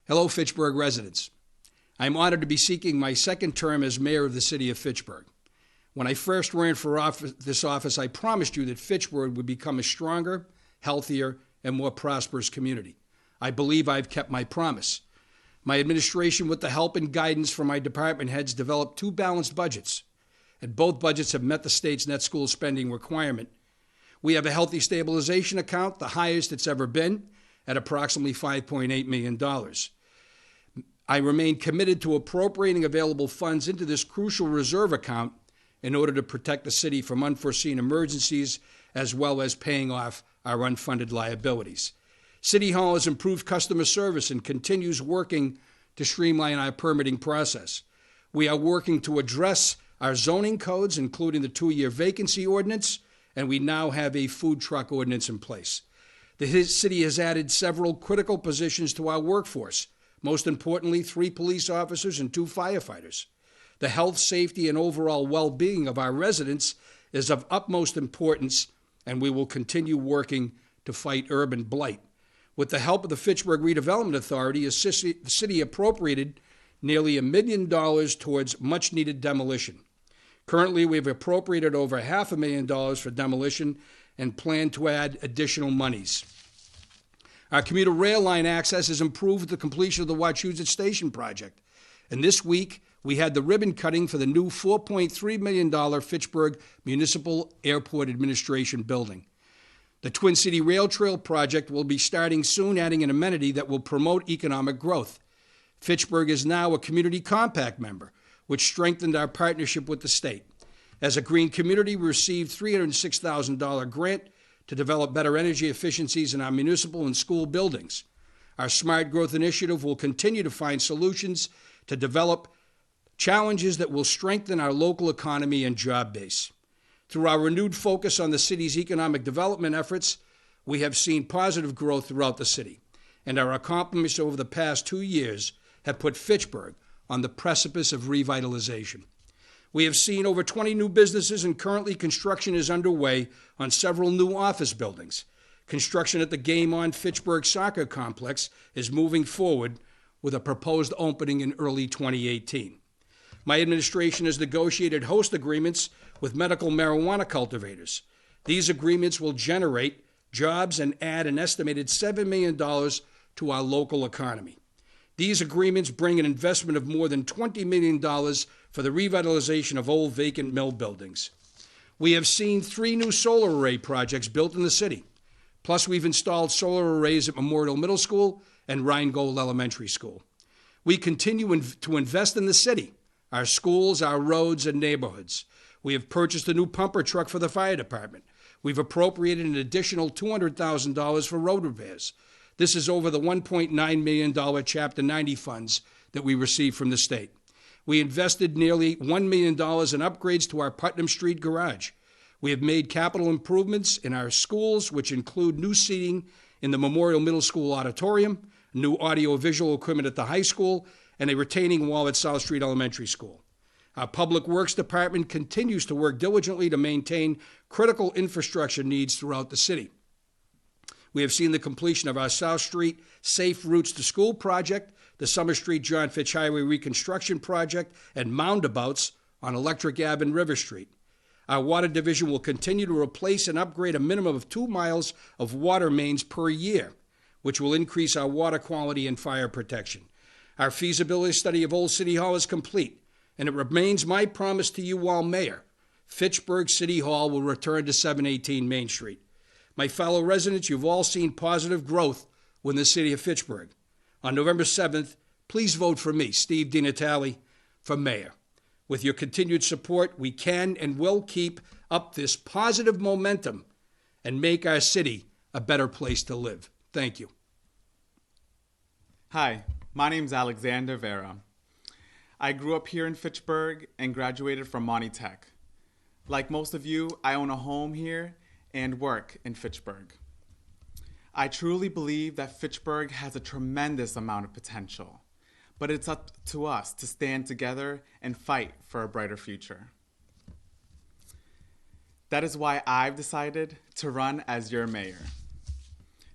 Hello, Fitchburg residents. I'm honored to be seeking my second term as mayor of the city of Fitchburg. When I first ran for this office, I promised you that Fitchburg would become a stronger, healthier, and more prosperous community. I believe I've kept my promise. My administration, with the help and guidance from my department heads, developed two balanced budgets, and both budgets have met the state's net school spending requirement. We have a healthy stabilization account, the highest it's ever been, at approximately $5.8 million. I remain committed to appropriating available funds into this crucial reserve account in order to protect the city from unforeseen emergencies, as well as paying off our unfunded liabilities. City Hall has improved customer service and continues working to streamline our permitting process. We are working to address our zoning codes, including the 2-year vacancy ordinance, and we now have a food truck ordinance in place. The city has added several critical positions to our workforce. Most importantly, 3 police officers and 2 firefighters. The health, safety, and overall well-being of our residents is of utmost importance, and we will continue working to fight urban blight. With the help of the Fitchburg Redevelopment Authority, the city appropriated nearly $1 million towards much-needed demolition. Currently, we have appropriated over $500,000 for demolition and plan to add additional monies. Our commuter rail line access has improved with the completion of the Wachusett Station project. And this week, we had the ribbon cutting for the new $4.3 million Fitchburg Municipal Airport Administration building. The Twin City Rail Trail project will be starting soon, adding an amenity that will promote economic growth. Fitchburg is now a community compact member, which strengthened our partnership with the state. As a green community, we received $306,000 grant to develop better energy efficiencies in our municipal and school buildings. Our Smart Growth Initiative will continue to find solutions to develop challenges that will strengthen our local economy and job base. Through our renewed focus on the city's economic development efforts, we have seen positive growth throughout the city, and our accomplishments over the past 2 years have put Fitchburg on the precipice of revitalization. We have seen over 20 new businesses, and currently construction is underway on several new office buildings. Construction at the Game On Fitchburg Soccer Complex is moving forward with a proposed opening in early 2018. My administration has negotiated host agreements with medical marijuana cultivators. These agreements will generate jobs and add an estimated $7 million to our local economy. These agreements bring an investment of more than $20 million for the revitalization of old vacant mill buildings. We have seen 3 new solar array projects built in the city. Plus, we've installed solar arrays at Memorial Middle School and Rheingold Elementary School. We continue to invest in the city, our schools, our roads, and neighborhoods. We have purchased a new pumper truck for the fire department. We've appropriated an additional $200,000 for road repairs. This is over the $1.9 million Chapter 90 funds that we received from the state. We invested nearly $1 million in upgrades to our Putnam Street garage. We have made capital improvements in our schools, which include new seating in the Memorial Middle School auditorium, new audio-visual equipment at the high school, and a retaining wall at South Street Elementary School. Our Public Works Department continues to work diligently to maintain critical infrastructure needs throughout the city. We have seen the completion of our South Street Safe Routes to School project, the Summer Street John Fitch Highway reconstruction project, and moundabouts on Electric Ave and River Street. Our Water Division will continue to replace and upgrade a minimum of 2 miles of water mains per year, which will increase our water quality and fire protection. Our feasibility study of Old City Hall is complete, and it remains my promise to you all, Mayor, Fitchburg City Hall will return to 718 Main Street. My fellow residents, you've all seen positive growth within the city of Fitchburg. On November 7th, please vote for me, Steve DiNatale, for mayor. With your continued support, we can and will keep up this positive momentum and make our city a better place to live. Thank you. Hi, my name's Alexander Vera. I grew up here in Fitchburg and graduated from Monty Tech. Like most of you, I own a home here and work in Fitchburg. I truly believe that Fitchburg has a tremendous amount of potential, but it's up to us to stand together and fight for a brighter future. That is why I've decided to run as your mayor.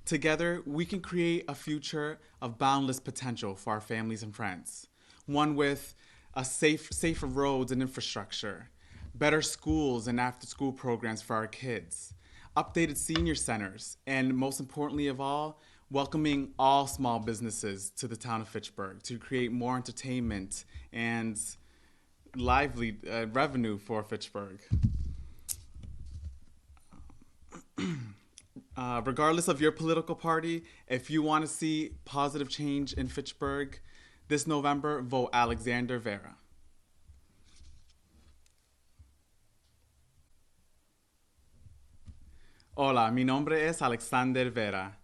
Together, we can create a future of boundless potential for our families and friends. One with safer roads and infrastructure, better schools and after-school programs for our kids, updated senior centers, and most importantly of all, welcoming all small businesses to the town of Fitchburg to create more entertainment and lively revenue for Fitchburg. Regardless of your political party, if you want to see positive change in Fitchburg, this November, vote Alexander Vera. Hola, mi nombre es Alexander Vera.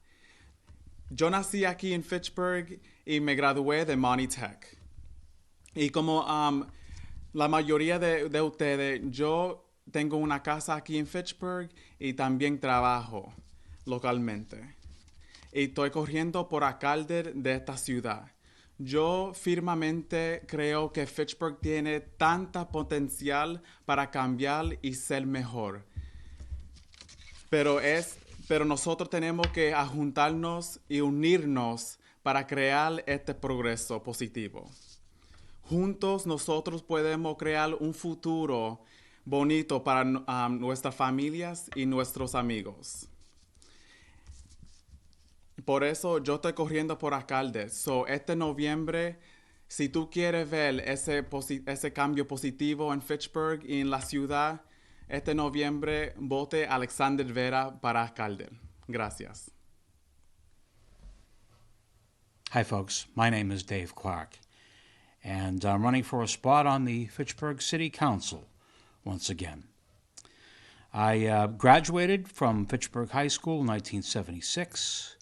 Yo nací aquí en Fitchburg y me gradué de Monitech. Y como la mayoría de ustedes, yo tengo una casa aquí en Fitchburg y también trabajo localmente. Y estoy corriendo por alcalde de esta ciudad. Yo firmemente creo que Fitchburg tiene tanta potencial para cambiar y ser mejor. Pero nosotros tenemos que juntarnos y unirnos para crear este progreso positivo. Juntos nosotros podemos crear un futuro bonito para nuestras familias y nuestros amigos. Por eso yo estoy corriendo por alcalde. Este noviembre, si tú quieres ver ese cambio positivo en Fitchburg y en la ciudad, este noviembre vote Alexander Vera para alcalde. Gracias. Hi, folks. My name is Dave Clark, and I'm running for a spot on the Fitchburg City Council once again. I graduated from Fitchburg High School in 1976,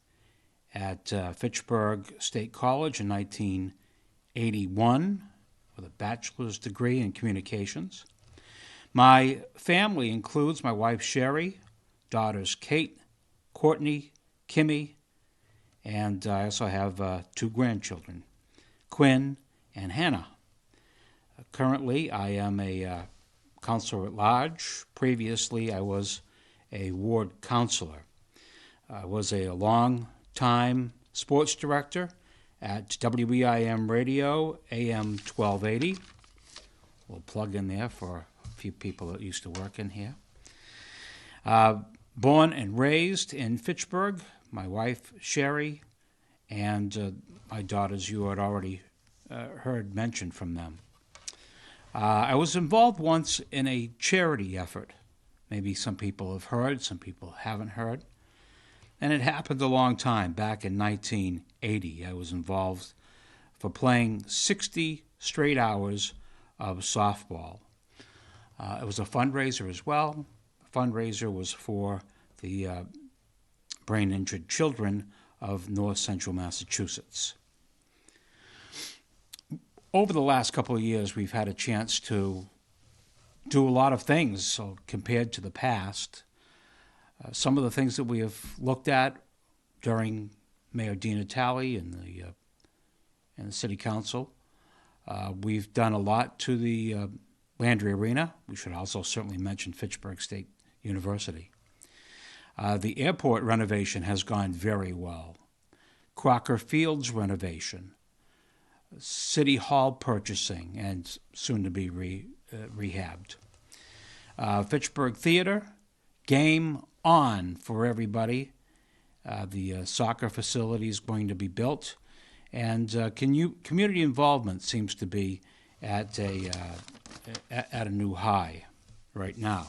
at Fitchburg State College in 1981 with a bachelor's degree in communications. My family includes my wife Sherry, daughters Kate, Courtney, Kimmy, and I also have 2 grandchildren, Quinn and Hannah. Currently, I am a counselor at large. Previously, I was a ward counselor. I was a long-time sports director at WEIM Radio, AM 1280. We'll plug in there for a few people that used to work in here. Born and raised in Fitchburg, my wife Sherry, and my daughters you had already heard mentioned from them. I was involved once in a charity effort. Maybe some people have heard, some people haven't heard. And it happened a long time, back in 1980. I was involved for playing 60 straight hours of softball. It was a fundraiser as well. The fundraiser was for the brain-injured children of north central Massachusetts. Over the last couple of years, we've had a chance to do a lot of things so compared to the past. Some of the things that we have looked at during Mayor Di Natale and the City Council. We've done a lot to the Landry Arena. We should also certainly mention Fitchburg State University. The airport renovation has gone very well. Crocker Field's renovation, City Hall purchasing, and soon to be rehabbed. Fitchburg Theater, game on for everybody. The soccer facility is going to be built, and community involvement seems to be at a new high right now.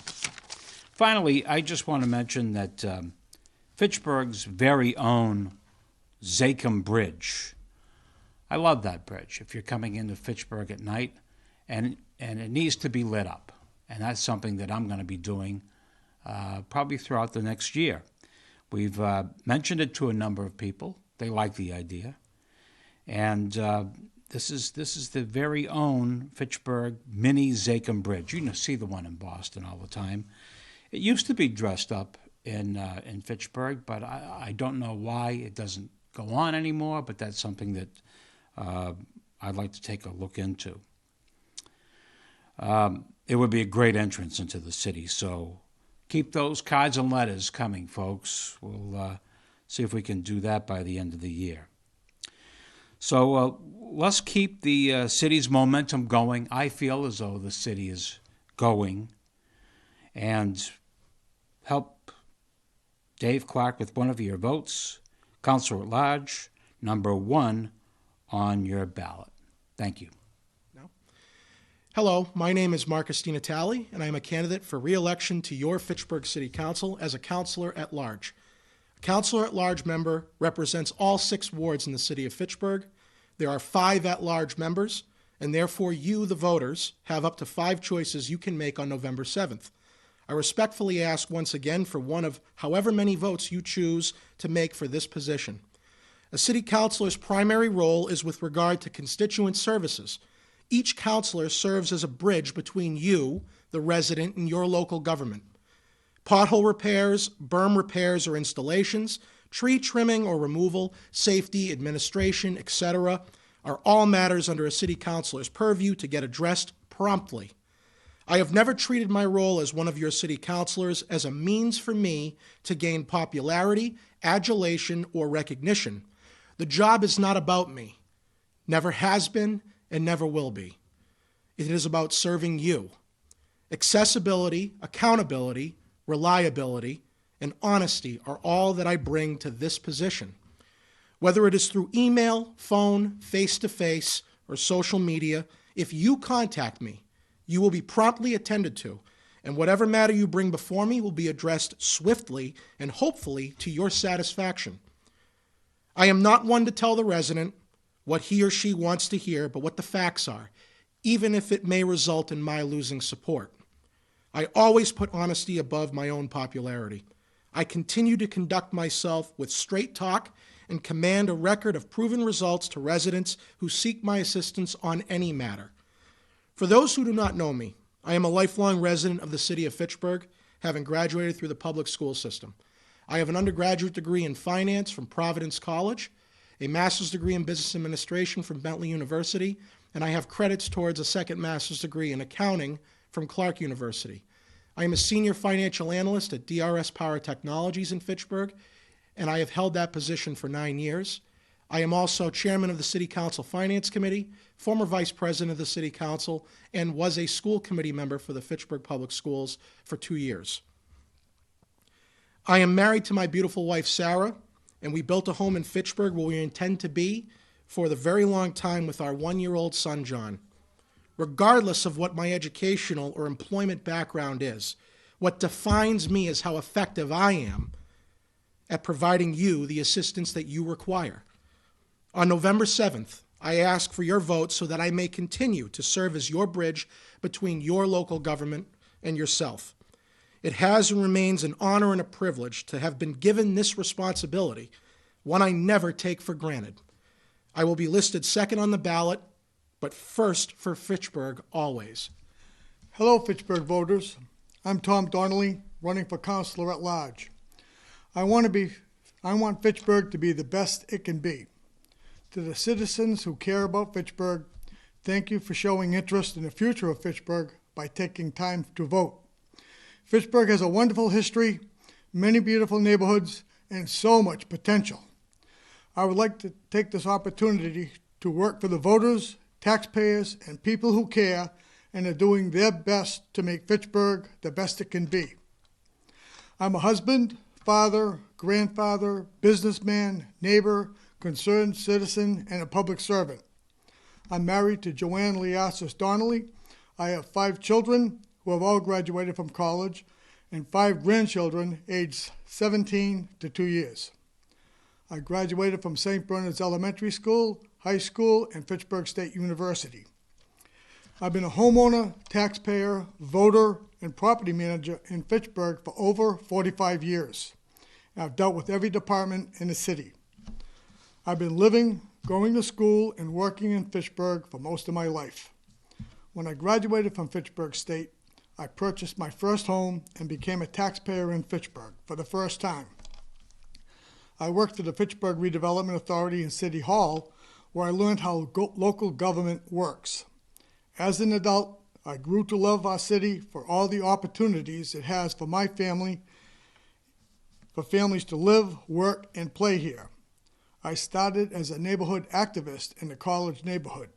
Finally, I just want to mention that Fitchburg's very own Zachem Bridge. I love that bridge. If you're coming into Fitchburg at night, and it needs to be lit up, and that's something that I'm going to be doing probably throughout the next year. We've mentioned it to a number of people. They like the idea, and this is the very own Fitchburg mini Zachem Bridge. You see the one in Boston all the time. It used to be dressed up in Fitchburg, but I don't know why it doesn't go on anymore. But that's something that I'd like to take a look into. It would be a great entrance into the city, so keep those cards and letters coming, folks. We'll see if we can do that by the end of the year. So let's keep the city's momentum going. I feel as though the city is going, and help Dave Clark with one of your votes. Councilor at Large, number 1 on your ballot. Thank you. Hello, my name is Marcus DiNatale, and I am a candidate for re-election to your Fitchburg City Council as a Councilor at Large. A Councilor at Large member represents all 6 wards in the city of Fitchburg. There are 5 at-large members, and therefore you, the voters, have up to 5 choices you can make on November 7th. I respectfully ask once again for one of however many votes you choose to make for this position. A city councilor's primary role is with regard to constituent services. Each councilor serves as a bridge between you, the resident, and your local government. Pothole repairs, berm repairs or installations, tree trimming or removal, safety, administration, etc. are all matters under a city councilor's purview to get addressed promptly. I have never treated my role as one of your city councilors as a means for me to gain popularity, adulation, or recognition. The job is not about me, never has been, and never will be. It is about serving you. Accessibility, accountability, reliability, and honesty are all that I bring to this position. Whether it is through email, phone, face-to-face, or social media, if you contact me, you will be promptly attended to, and whatever matter you bring before me will be addressed swiftly and hopefully to your satisfaction. I am not one to tell the resident what he or she wants to hear, but what the facts are, even if it may result in my losing support. I always put honesty above my own popularity. I continue to conduct myself with straight talk and command a record of proven results to residents who seek my assistance on any matter. For those who do not know me, I am a lifelong resident of the city of Fitchburg, having graduated through the public school system. I have an undergraduate degree in finance from Providence College, a master's degree in business administration from Bentley University, and I have credits towards a second master's degree in accounting from Clark University. I am a senior financial analyst at DRS Power Technologies in Fitchburg, and I have held that position for 9 years. I am also chairman of the City Council Finance Committee, former vice president of the City Council, and was a school committee member for the Fitchburg Public Schools for 2 years. I am married to my beautiful wife, Sarah, and we built a home in Fitchburg where we intend to be for the very long time with our 1-year-old son, John. Regardless of what my educational or employment background is, what defines me is how effective I am at providing you the assistance that you require. On November 7th, I ask for your vote so that I may continue to serve as your bridge between your local government and yourself. It has and remains an honor and a privilege to have been given this responsibility, one I never take for granted. I will be listed second on the ballot, but first for Fitchburg always. Hello, Fitchburg voters. I'm Tom Donnelly, running for Councilor at Large. I want Fitchburg to be the best it can be. To the citizens who care about Fitchburg, thank you for showing interest in the future of Fitchburg by taking time to vote. Fitchburg has a wonderful history, many beautiful neighborhoods, and so much potential. I would like to take this opportunity to work for the voters, taxpayers, and people who care and are doing their best to make Fitchburg the best it can be. I'm a husband, father, grandfather, businessman, neighbor, concerned citizen, and a public servant. I'm married to Joanne Liasis Donnelly. I have 5 children who have all graduated from college and 5 grandchildren aged 17 to 2 years. I graduated from St. Bernard's Elementary School, high school, and Fitchburg State University. I've been a homeowner, taxpayer, voter, and property manager in Fitchburg for over 45 years. I've dealt with every department in the city. I've been living, going to school, and working in Fitchburg for most of my life. When I graduated from Fitchburg State, I purchased my first home and became a taxpayer in Fitchburg for the first time. I worked for the Fitchburg Redevelopment Authority in City Hall, where I learned how local government works. As an adult, I grew to love our city for all the opportunities it has for my family for families to live, work, and play here. I started as a neighborhood activist in the college neighborhood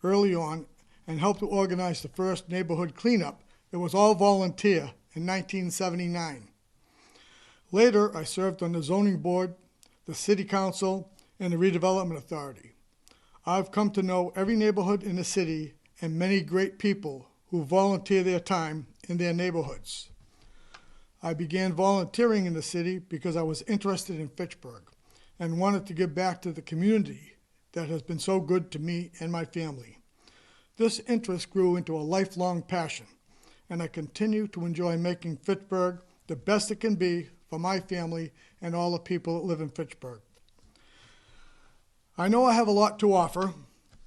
early on and helped to organize the first neighborhood cleanup. It was all volunteer in 1979. Later, I served on the zoning board, the city council, and the redevelopment authority. I've come to know every neighborhood in the city and many great people who volunteer their time in their neighborhoods. I began volunteering in the city because I was interested in Fitchburg and wanted to give back to the community that has been so good to me and my family. This interest grew into a lifelong passion, and I continue to enjoy making Fitchburg the best it can be for my family and all the people that live in Fitchburg. I know I have a lot to offer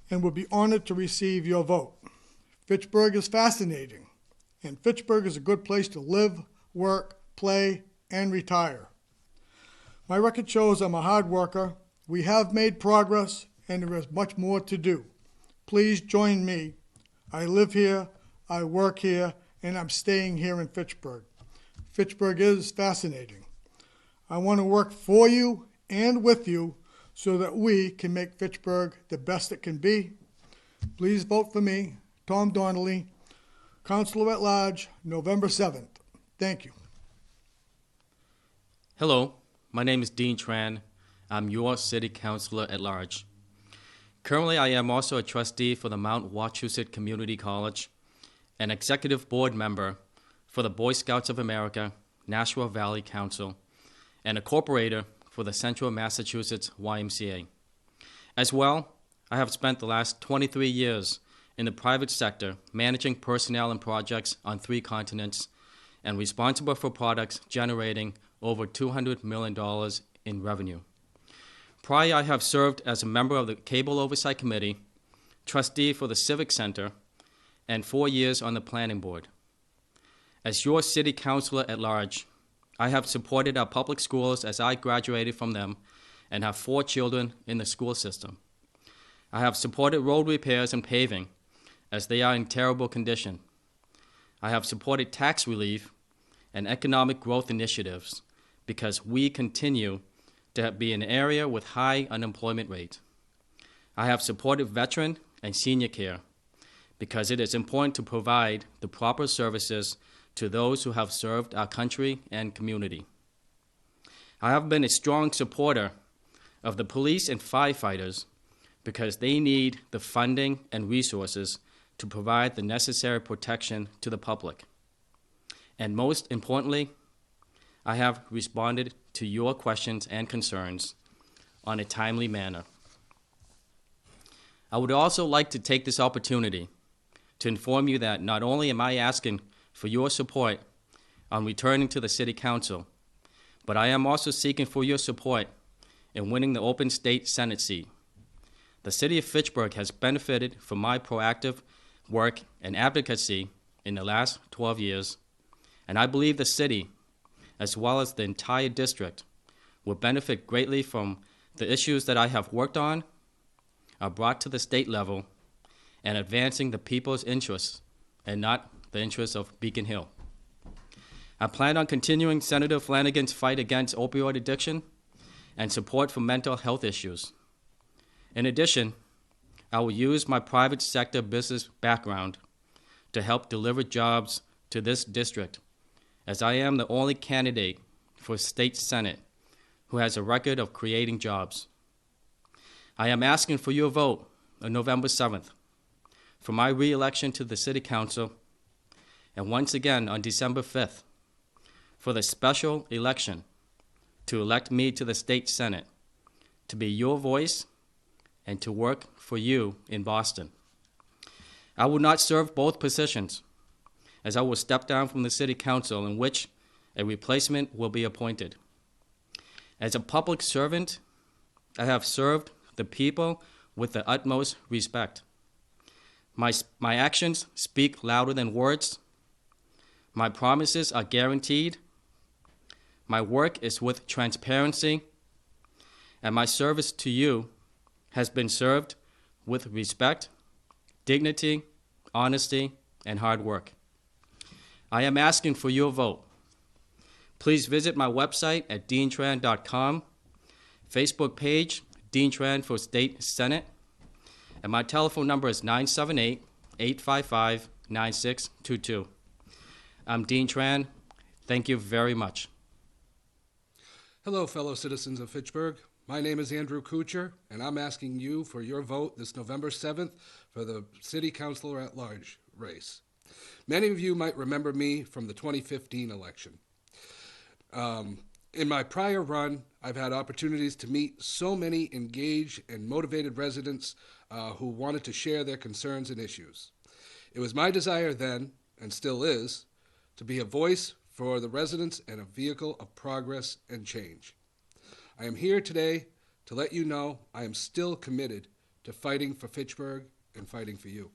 and would be honored to receive your vote. Fitchburg is fascinating, and Fitchburg is a good place to live, work, play, and retire. My record shows I'm a hard worker. We have made progress, and there is much more to do. Please join me. I live here, I work here, and I'm staying here in Fitchburg. Fitchburg is fascinating. I want to work for you and with you so that we can make Fitchburg the best it can be. Please vote for me, Tom Donnelly, Councilor at Large, November 7th. Thank you. Hello, my name is Dean Tran. I'm your City Councilor at Large. Currently, I am also a trustee for the Mount Wachusett Community College, an executive board member for the Boy Scouts of America, Nashua Valley Council, and a corporator for the Central Massachusetts YMCA. As well, I have spent the last 23 years in the private sector managing personnel and projects on 3 continents and responsible for products generating over $200 million in revenue. Prior, I have served as a member of the Cable Oversight Committee, trustee for the Civic Center, and 4 years on the Planning Board. As your City Councilor at Large, I have supported our public schools as I graduated from them and have 4 children in the school system. I have supported road repairs and paving as they are in terrible condition. I have supported tax relief and economic growth initiatives because we continue to be an area with high unemployment rate. I have supported veteran and senior care because it is important to provide the proper services to those who have served our country and community. I have been a strong supporter of the police and firefighters because they need the funding and resources to provide the necessary protection to the public. And most importantly, I have responded to your questions and concerns on a timely manner. I would also like to take this opportunity to inform you that not only am I asking for your support on returning to the City Council, but I am also seeking for your support in winning the open state Senate seat. The City of Fitchburg has benefited from my proactive work and advocacy in the last 12 years, and I believe the city, as well as the entire district, will benefit greatly from the issues that I have worked on, are brought to the state level, and advancing the people's interests and not the interests of Beacon Hill. I plan on continuing Senator Flanagan's fight against opioid addiction and support for mental health issues. In addition, I will use my private sector business background to help deliver jobs to this district, as I am the only candidate for state senate who has a record of creating jobs. I am asking for your vote on November 7th for my re-election to the City Council, and once again on December 5th for the special election to elect me to the state senate, to be your voice and to work for you in Boston. I will not serve both positions, as I will step down from the City Council, in which a replacement will be appointed. As a public servant, I have served the people with the utmost respect. My actions speak louder than words. My promises are guaranteed. My work is with transparency, and my service to you has been served with respect, dignity, honesty, and hard work. I am asking for your vote. Please visit my website at deantran.com, Facebook page, Dean Tran for State Senate, and my telephone number is 978-855-9622. I'm Dean Tran. Thank you very much. Hello, fellow citizens of Fitchburg. My name is Andrew Kuchar, and I'm asking you for your vote this November 7th for the City Councilor at Large race. Many of you might remember me from the 2015 election. In my prior run, I've had opportunities to meet so many engaged and motivated residents who wanted to share their concerns and issues. It was my desire then, and still is, to be a voice for the residents and a vehicle of progress and change. I am here today to let you know I am still committed to fighting for Fitchburg and fighting for you.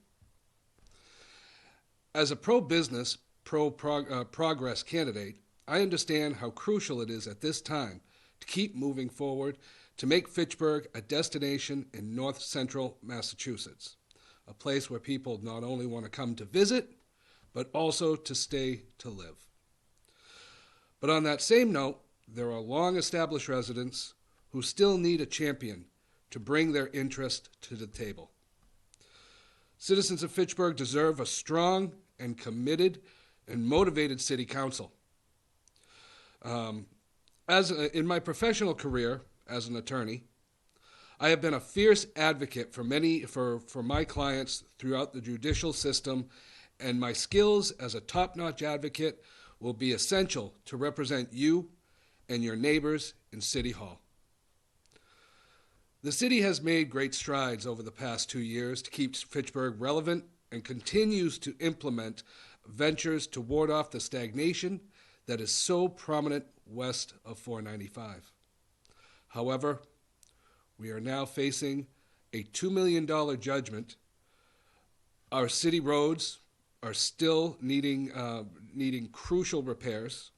As a pro-business, pro-progress candidate, I understand how crucial it is at this time to keep moving forward to make Fitchburg a destination in north central Massachusetts, a place where people not only want to come to visit, but also to stay to live. But on that same note, there are long-established residents who still need a champion to bring their interest to the table. Citizens of Fitchburg deserve a strong and committed and motivated city council. In my professional career as an attorney, I have been a fierce advocate for my clients throughout the judicial system, and my skills as a top-notch advocate will be essential to represent you and your neighbors in City Hall. The city has made great strides over the past 2 years to keep Fitchburg relevant and continues to implement ventures to ward off the stagnation that is so prominent west of 495. However, we are now facing a $2 million judgment. Our city roads are still needing crucial repairs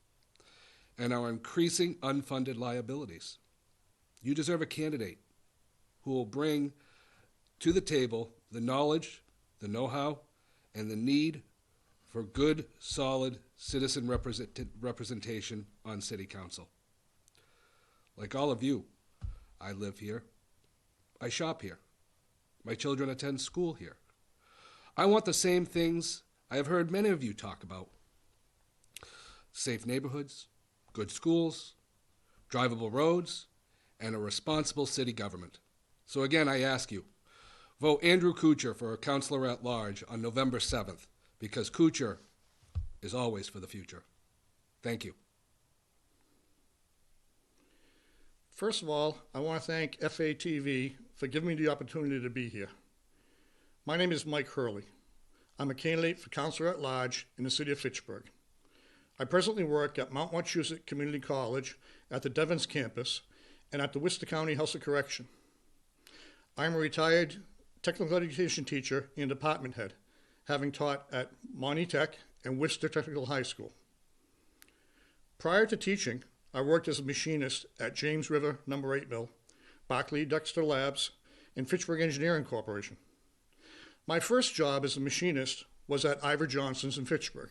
and are increasing unfunded liabilities. You deserve a candidate who will bring to the table the knowledge, the know-how, and the need for good, solid citizen representation on City Council. Like all of you, I live here. I shop here. My children attend school here. I want the same things I have heard many of you talk about. Safe neighborhoods, good schools, drivable roads, and a responsible city government. So again, I ask you, vote Andrew Kuchar for a councilor at large on November 7th, because Kuchar is always for the future. Thank you. First of all, I want to thank FATV for giving me the opportunity to be here. My name is Mike Hurley. I'm a candidate for councilor at large in the city of Fitchburg. I presently work at Mount Wachusett Community College at the Devens campus and at the Worcester County House of Correction. I am a retired technical education teacher and department head, having taught at Monty Tech and Worcester Technical High School. Prior to teaching, I worked as a machinist at James River No. 8 Mill, Barclay Dexter Labs, and Fitchburg Engineering Corporation. My first job as a machinist was at Ivor Johnson's in Fitchburg.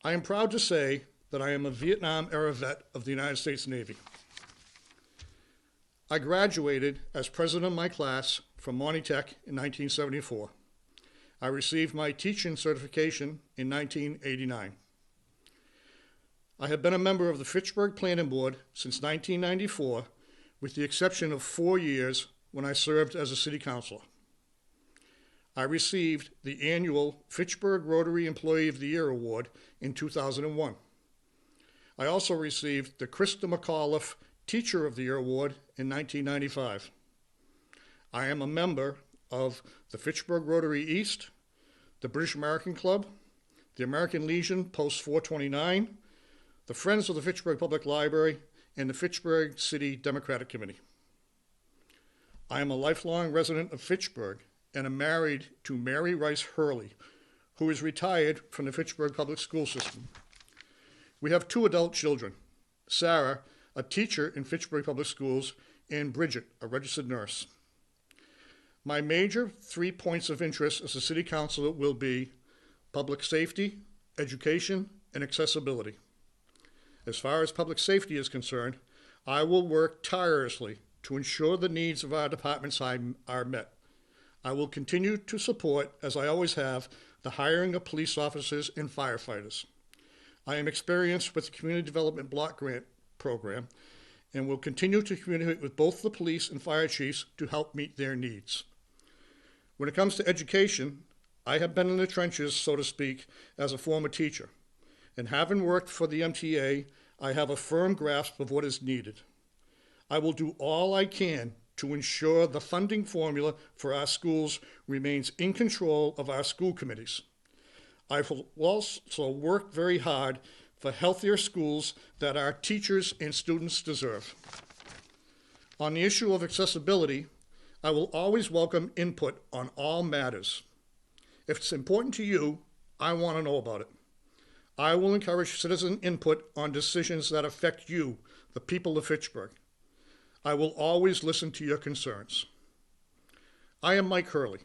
I am proud to say that I am a Vietnam-era vet of the United States Navy. I graduated as president of my class from Monty Tech in 1974. I received my teaching certification in 1989. I have been a member of the Fitchburg Planning Board since 1994, with the exception of 4 years when I served as a city councilor. I received the annual Fitchburg Rotary Employee of the Year Award in 2001. I also received the Krista McAuliffe Teacher of the Year Award in 1995. I am a member of the Fitchburg Rotary East, the British American Club, the American Legion Post 429, the Friends of the Fitchburg Public Library, and the Fitchburg City Democratic Committee. I am a lifelong resident of Fitchburg and am married to Mary Rice Hurley, who is retired from the Fitchburg Public School System. We have 2 adult children, Sarah, a teacher in Fitchburg Public Schools, and Bridget, a registered nurse. My major 3 points of interest as a city councilor will be public safety, education, and accessibility. As far as public safety is concerned, I will work tirelessly to ensure the needs of our departments are met. I will continue to support, as I always have, the hiring of police officers and firefighters. I am experienced with the Community Development Block Grant Program and will continue to communicate with both the police and fire chiefs to help meet their needs. When it comes to education, I have been in the trenches, so to speak, as a former teacher. And having worked for the MTA, I have a firm grasp of what is needed. I will do all I can to ensure the funding formula for our schools remains in control of our school committees. I will also work very hard for healthier schools that our teachers and students deserve. On the issue of accessibility, I will always welcome input on all matters. If it's important to you, I want to know about it. I will encourage citizen input on decisions that affect you, the people of Fitchburg. I will always listen to your concerns. I am Mike Hurley.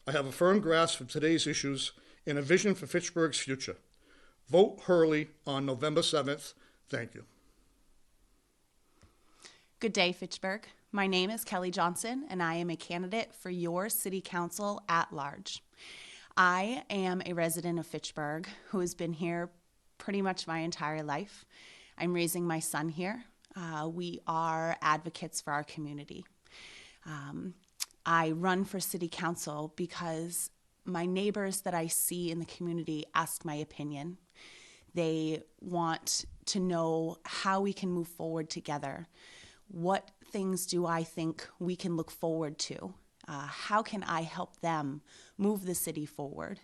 I have a firm grasp of today's issues and a vision for Fitchburg's future. Vote Hurley on November 7th. Thank you. Good day, Fitchburg. My name is Kelly Johnson, and I am a candidate for your City Council at large. I am a resident of Fitchburg who has been here pretty much my entire life. I'm raising my son here. We are advocates for our community. I run for City Council because my neighbors that I see in the community ask my opinion. They want to know how we can move forward together. What things do I think we can look forward to? How can I help them move the city forward?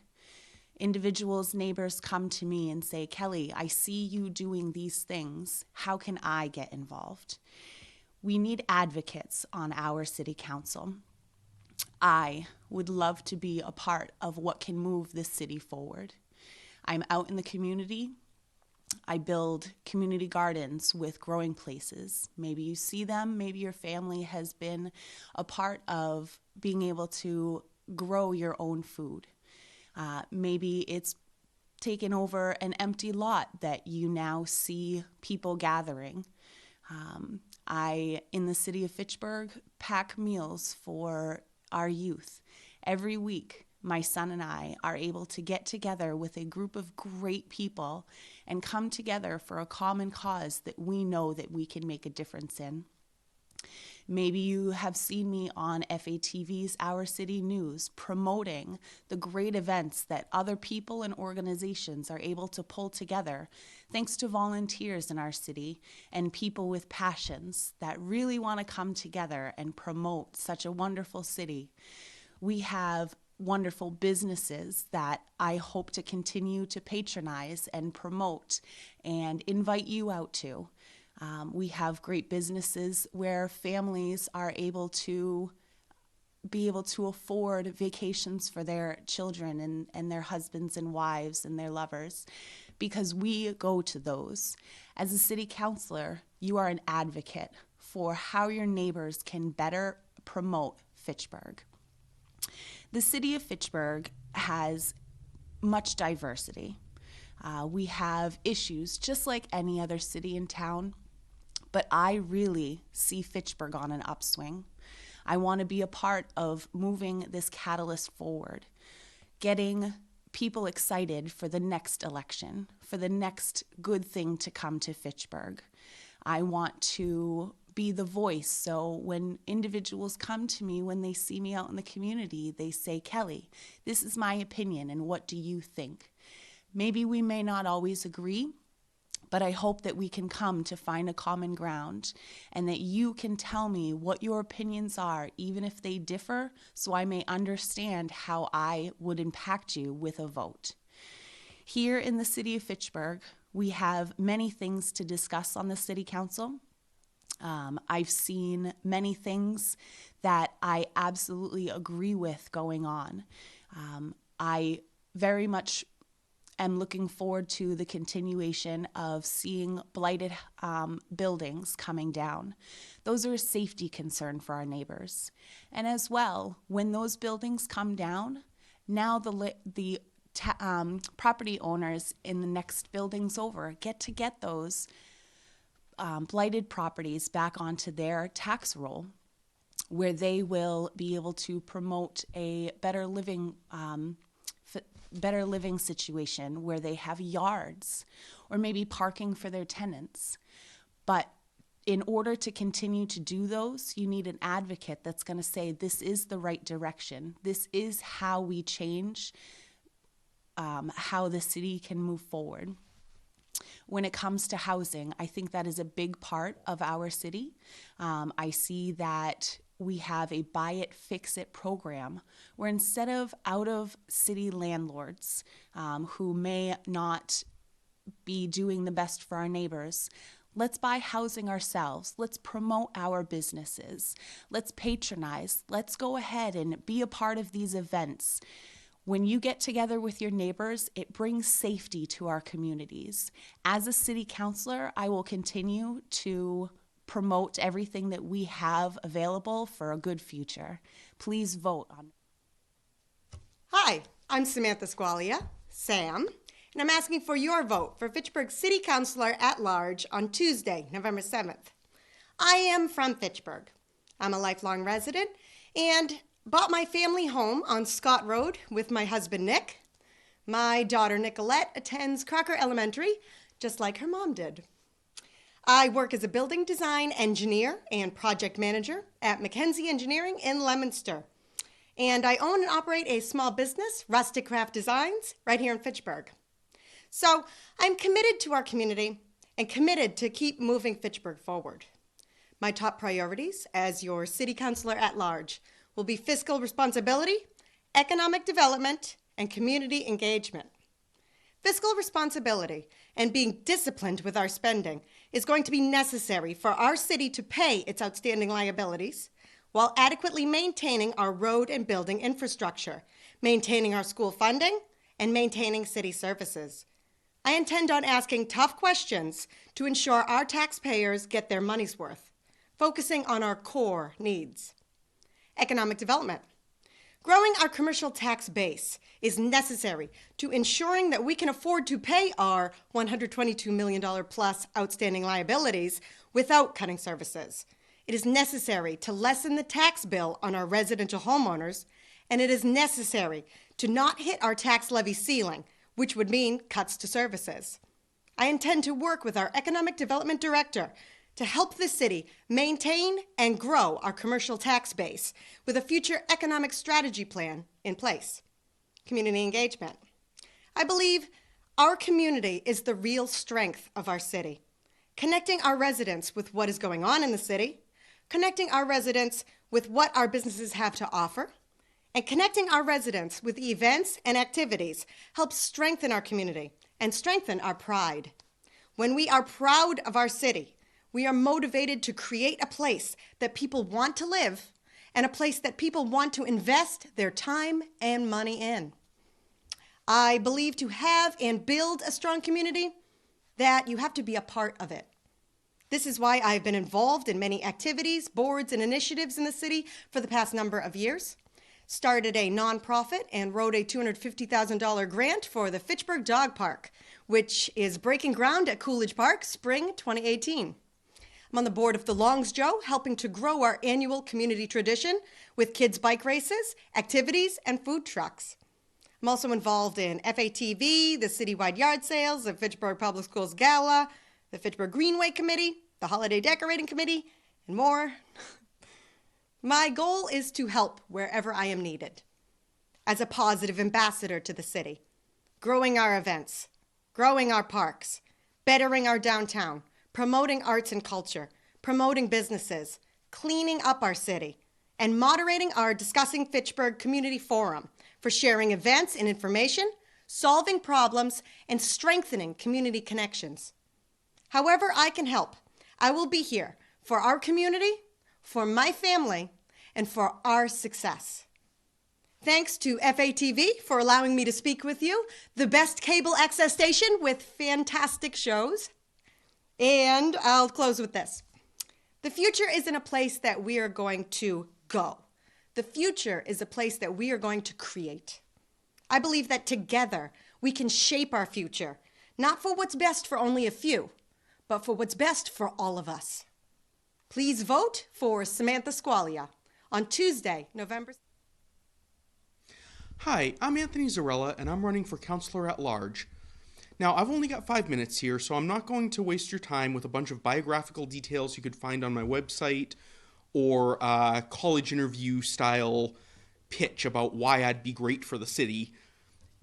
Individuals, neighbors come to me and say, Kelly, I see you doing these things. How can I get involved? We need advocates on our city council. I would love to be a part of what can move this city forward. I'm out in the community. I build community gardens with growing places. Maybe you see them, maybe your family has been a part of being able to grow your own food. Maybe it's taken over an empty lot that you now see people gathering. I, in the city of Fitchburg, pack meals for our youth. Every week, my son and I are able to get together with a group of great people and come together for a common cause that we know that we can make a difference in. Maybe you have seen me on FATV's Our City News promoting the great events that other people and organizations are able to pull together thanks to volunteers in our city and people with passions that really want to come together and promote such a wonderful city. We have wonderful businesses that I hope to continue to patronize and promote and invite you out to. We have great businesses where families are able to afford vacations for their children and their husbands and wives and their lovers because we go to those. As a city councilor, you are an advocate for how your neighbors can better promote Fitchburg. The city of Fitchburg has much diversity. We have issues just like any other city in town, but I really see Fitchburg on an upswing. I want to be a part of moving this catalyst forward, getting people excited for the next election, for the next good thing to come to Fitchburg. I want to be the voice, so when individuals come to me, when they see me out in the community, they say, Kelly, this is my opinion, and what do you think? Maybe we may not always agree, but I hope that we can come to find a common ground and that you can tell me what your opinions are, even if they differ, so I may understand how I would impact you with a vote. Here in the city of Fitchburg, we have many things to discuss on the city council. I've seen many things that I absolutely agree with going on. I very much am looking forward to the continuation of seeing blighted buildings coming down. Those are a safety concern for our neighbors. And as well, when those buildings come down, now the property owners in the next buildings over get those blighted properties back onto their tax roll, where they will be able to promote a better living situation where they have yards or maybe parking for their tenants. But in order to continue to do those, you need an advocate that's going to say, this is the right direction. This is how we change how the city can move forward. When it comes to housing, I think that is a big part of our city. I see that we have a buy it, fix it program where instead of out of city landlords who may not be doing the best for our neighbors, let's buy housing ourselves. Let's promote our businesses. Let's patronize. Let's go ahead and be a part of these events. When you get together with your neighbors, it brings safety to our communities. As a city councilor, I will continue to promote everything that we have available for a good future. Please vote on. Hi, I'm Samantha Squalia, Sam, and I'm asking for your vote for Fitchburg City Councilor at Large on Tuesday, November 7th. I am from Fitchburg. I'm a lifelong resident and bought my family home on Scott Road with my husband, Nick. My daughter, Nicolette, attends Crocker Elementary, just like her mom did. I work as a building design engineer and project manager at McKenzie Engineering in Leominster. And I own and operate a small business, Rustic Craft Designs, right here in Fitchburg. So I'm committed to our community and committed to keep moving Fitchburg forward. My top priorities as your city councilor at large will be fiscal responsibility, economic development, and community engagement. Fiscal responsibility and being disciplined with our spending is going to be necessary for our city to pay its outstanding liabilities while adequately maintaining our road and building infrastructure, maintaining our school funding, and maintaining city services. I intend on asking tough questions to ensure our taxpayers get their money's worth, focusing on our core needs. Economic development. Growing our commercial tax base is necessary to ensuring that we can afford to pay our $122 million plus outstanding liabilities without cutting services. It is necessary to lessen the tax bill on our residential homeowners, and it is necessary to not hit our tax levy ceiling, which would mean cuts to services. I intend to work with our Economic Development Director to help the city maintain and grow our commercial tax base with a future economic strategy plan in place. Community engagement. I believe our community is the real strength of our city. Connecting our residents with what is going on in the city, connecting our residents with what our businesses have to offer, and connecting our residents with events and activities helps strengthen our community and strengthen our pride. When we are proud of our city, we are motivated to create a place that people want to live and a place that people want to invest their time and money in. I believe to have and build a strong community, that you have to be a part of it. This is why I've been involved in many activities, boards, and initiatives in the city for the past number of years. Started a nonprofit and wrote a $250,000 grant for the Fitchburg Dog Park, which is breaking ground at Coolidge Park, spring 2018. I'm on the board of the Longs Joe, helping to grow our annual community tradition with kids' bike races, activities, and food trucks. I'm also involved in FATV, the citywide yard sales, the Fitchburg Public Schools Gala, the Fitchburg Greenway Committee, the Holiday Decorating Committee, and more. My goal is to help wherever I am needed as a positive ambassador to the city, growing our events, growing our parks, bettering our downtown, promoting arts and culture, promoting businesses, cleaning up our city, and moderating our Discussing Fitchburg Community Forum for sharing events and information, solving problems, and strengthening community connections. However I can help, I will be here for our community, for my family, and for our success. Thanks to FATV for allowing me to speak with you, the best cable access station with fantastic shows. And I'll close with this. The future isn't a place that we are going to go. The future is a place that we are going to create. I believe that together we can shape our future, not for what's best for only a few, but for what's best for all of us. Please vote for Samantha Squalia on Tuesday, November. Hi, I'm Anthony Zarella, and I'm running for Councilor at Large. Now, I've only got 5 minutes here, so I'm not going to waste your time with a bunch of biographical details you could find on my website or a college interview style pitch about why I'd be great for the city.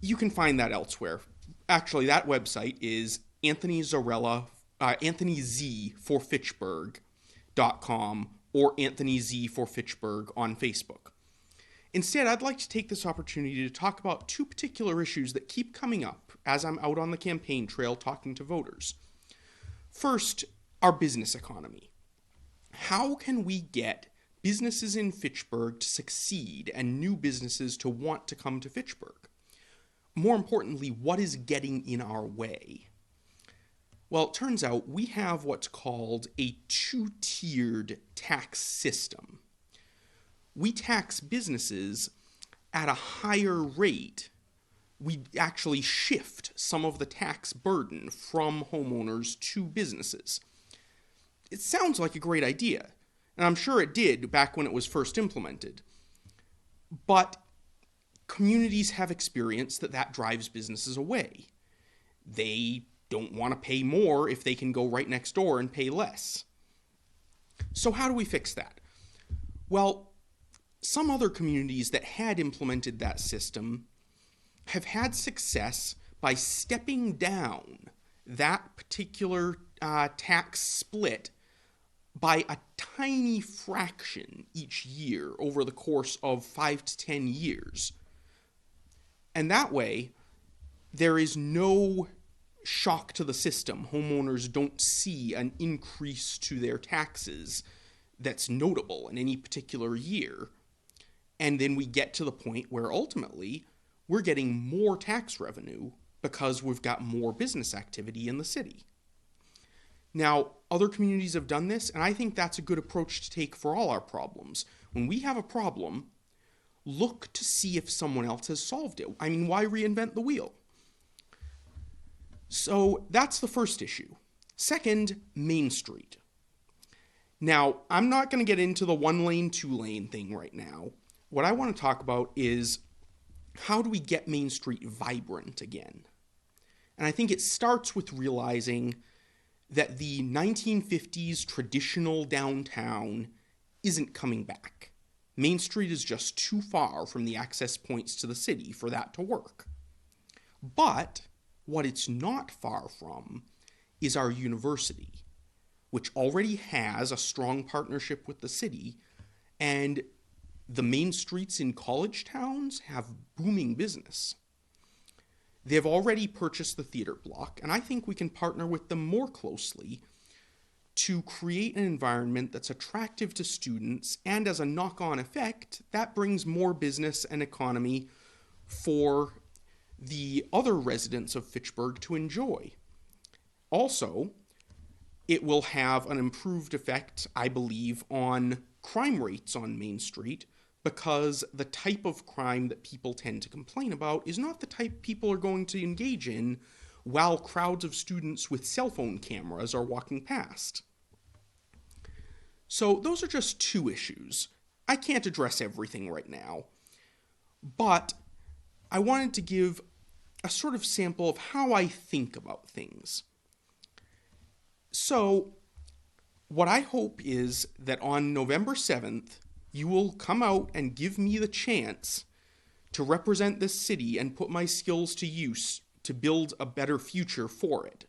You can find that elsewhere. Actually, that website is AnthonyZ4Fitchburg.com or AnthonyZ4Fitchburg on Facebook. Instead, I'd like to take this opportunity to talk about 2 particular issues that keep coming up as I'm out on the campaign trail talking to voters. First, our business economy. How can we get businesses in Fitchburg to succeed and new businesses to want to come to Fitchburg? More importantly, what is getting in our way? Well, it turns out we have what's called a 2-tiered tax system. We tax businesses at a higher rate. We actually shift some of the tax burden from homeowners to businesses. It sounds like a great idea, and I'm sure it did back when it was first implemented. But communities have experienced that drives businesses away. They don't want to pay more if they can go right next door and pay less. So how do we fix that? Well, some other communities that had implemented that system have had success by stepping down that particular tax split by a tiny fraction each year over the course of 5 to 10 years. And that way, there is no shock to the system. Homeowners don't see an increase to their taxes that's notable in any particular year. And then we get to the point where ultimately we're getting more tax revenue because we've got more business activity in the city. Now, other communities have done this, and I think that's a good approach to take for all our problems. When we have a problem, look to see if someone else has solved it. I mean, why reinvent the wheel? So that's the first issue. Second, Main Street. Now, I'm not going to get into the 1-lane, 2-lane thing right now. What I want to talk about is how do we get Main Street vibrant again? And I think it starts with realizing that the 1950s traditional downtown isn't coming back. Main Street is just too far from the access points to the city for that to work. But what it's not far from is our university, which already has a strong partnership with the city, and the main streets in college towns have booming business. They've already purchased the theater block, and I think we can partner with them more closely to create an environment that's attractive to students, and as a knock-on effect, that brings more business and economy for the other residents of Fitchburg to enjoy. Also, it will have an improved effect, I believe, on crime rates on Main Street, because the type of crime that people tend to complain about is not the type people are going to engage in while crowds of students with cell phone cameras are walking past. So those are just 2 issues. I can't address everything right now, but I wanted to give a sort of sample of how I think about things. So what I hope is that on November 7th, you will come out and give me the chance to represent this city and put my skills to use to build a better future for it.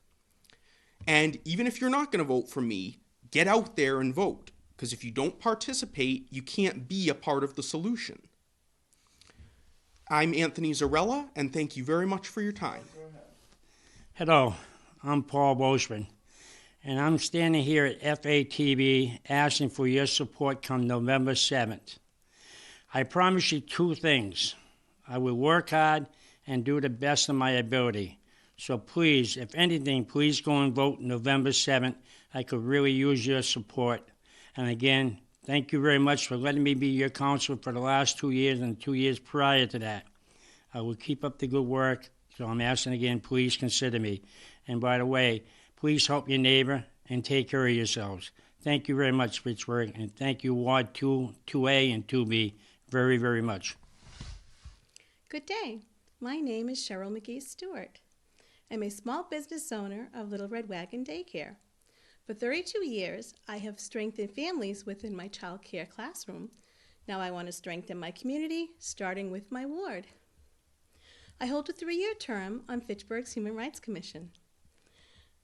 And even if you're not going to vote for me, get out there and vote, because if you don't participate, you can't be a part of the solution. I'm Anthony Zarella, and thank you very much for your time. Hello, I'm Paul Bozeman, and I'm standing here at FATV asking for your support come November 7th. I promise you 2 things. I will work hard and do the best of my ability. So please, if anything, please go and vote November 7th. I could really use your support. And again, thank you very much for letting me be your counselor for the last 2 years and 2 years prior to that. I will keep up the good work. So I'm asking again, please consider me. And by the way, Please help your neighbor and take care of yourselves. Thank you very much, Fitchburg, and thank you, Ward 2A and 2B, very, very much. Good day. My name is Cheryl McGee Stewart. I'm a small business owner of Little Red Wagon Daycare. For 32 years, I have strengthened families within my child care classroom. Now I want to strengthen my community, starting with my ward. I hold a 3-year term on Fitchburg's Human Rights Commission.